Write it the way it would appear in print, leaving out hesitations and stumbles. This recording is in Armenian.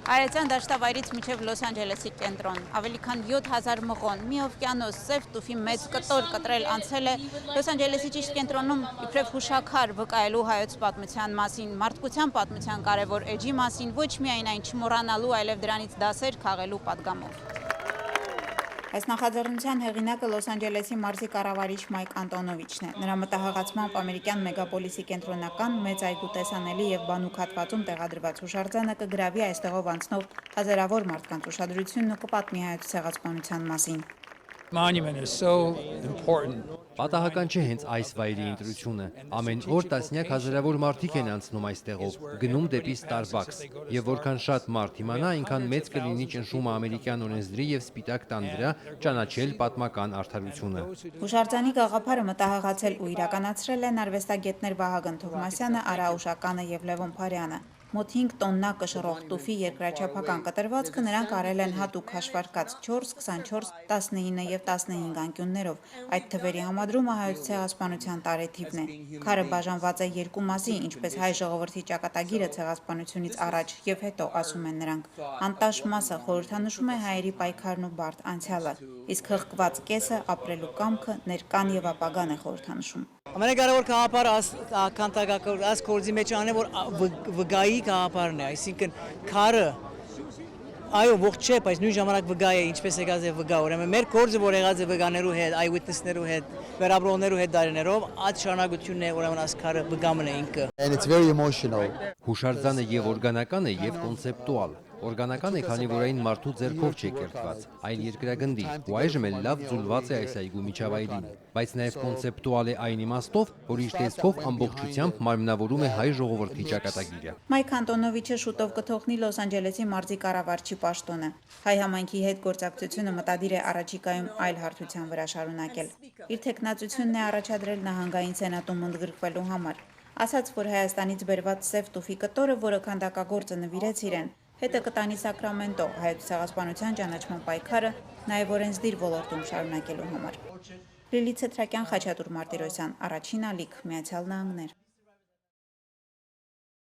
Արեցյան դաշտավայրից մինչև Լոս Անջելեսի կենտրոն, ավելի քան 7000 մղոն, մի օվկիանոս, սև տուֆի մեծ կտոր կտրել անցել է Լոս Անջելեսի ճիշտ կենտրոնում իբրև հուշաքար վկայելու հայոց պատմության մասին, մարդկության պատմության կարևոր էջի մասին, ոչ միայն այն չմոռանալու, այլև դրանից դասեր քաղելու պատգամով։ Այս նախաձեռնության հեղինակը Լոս Անջելեսի մարզի կառավարիչ Մայք Անտոնովիչն է։ Նրա մտահղացմամբ ամերիկյան մեգապոլիսի կենտրոնական մեծ այգու տեսանելի եւ բանուկ հատվածում տեղադրված հուշարձանը կգրավի այստեղով անցնող հազարավոր մարդկանց ուշադրությունն ու կպատմի հայոց ցեղասպանության մասին։ Պատահական չէ հենց այս վայրի ընտրությունը։ Ամեն օր տասնյակ հազարավոր մարդիկ են անցնում այստեղով, գնում դեպի Starbucks, եւ որքան շատ մարդ իմանա, այնքան մեծ կլինի ճնշումը ամերիկյան օրենսդրի եւ սպիտակ տան վրա ճանաչել պատմական արդարությունը։ Հուշարձանի գաղափարը մտահղացել ու իրականացրել են արվեստագետներ Վահագն Թովմասյանը, Արա Ուշականը եւ Լևոն Փարյանը։ Մոտ 5 տոննա կշռող տուֆի երկրաչափական կտրվածքը նրանք արել են հատուկ հաշվարկած 4, 24, 19 եւ 15 անկյուններով։ Այդ թվերի համադրումը հայոց ցեղասպանության տարեթիվն է։ Քարը բաժանված է երկու մասի, ինչպես հայ ժողովրդի ճակատագիրը ցեղասպանությունից առաջ եւ հետո, ասում են նրանք։ Անտաշ մասը խորհրդանշում է հայերի պայքարն ու բարդ անցյալը, իսկ հղկված կեսը ապրելու կամքը, ներկան եւ ապագան է խորհրդանշում։ Ամենակարևոր գաղափարը այս գործի մեջ անը որ վգայի գաղափարն է, այսինքն քարը այո ողջ չէ, բայց նույն ժամանակ վգա է, ինչպես եկած է վգա, ուրեմն մեր գործը որ եղած է վգաներու հետ, eyewitness-ներու հետ, վերաբրողներու հետ դարերով, այդ շարունակությունն է, ուրեմն այս քարը վգամն է ինքը։ And it's very emotional. Հուշարձանը եւ օրգանական է եւ կոնցեպտուալ։ Օրգանական է, քանի որ այն մարդու ձեռքով չէ կերտված, այլ երկրագնդի, ու այժմ էլ լավ ձուլված է այս այգու միջավայրին, բայց նաև կոնցեպտուալ է այն իմաստով, որ իր տեսքով ամբողջությամբ մարմնավորում է հայ ժողովրդի ճակատագիրը։ Մայք Անտոնովիչը շուտով կթողնի Լոս Անջելեսի մարզի կառավարչի պաշտոնը։ Հայ համայնքի հետ գործակցությունը մտադիր է առաջիկայում այլ հարթության վրա շարունակել։ Իր թեկնածությունն է առաջադրել նահանգային սենատում ընդգրկվելու համար։ Ասաց, որ Հայաստանից բերված սև տուֆի կտորը, որը քանդակագործը նվիրեց իրեն, հետը կտանի Սակրամենտո հայոց ցեղասպանության ճանաչման պայքարը նաև օրենսդիր ոլորտում շարունակելու համար։ Լիլիթ Ցետրակյան, Խաչատուր Մարտիրոսյան, Առաջին ալիք, Միացյալ Նահանգներ։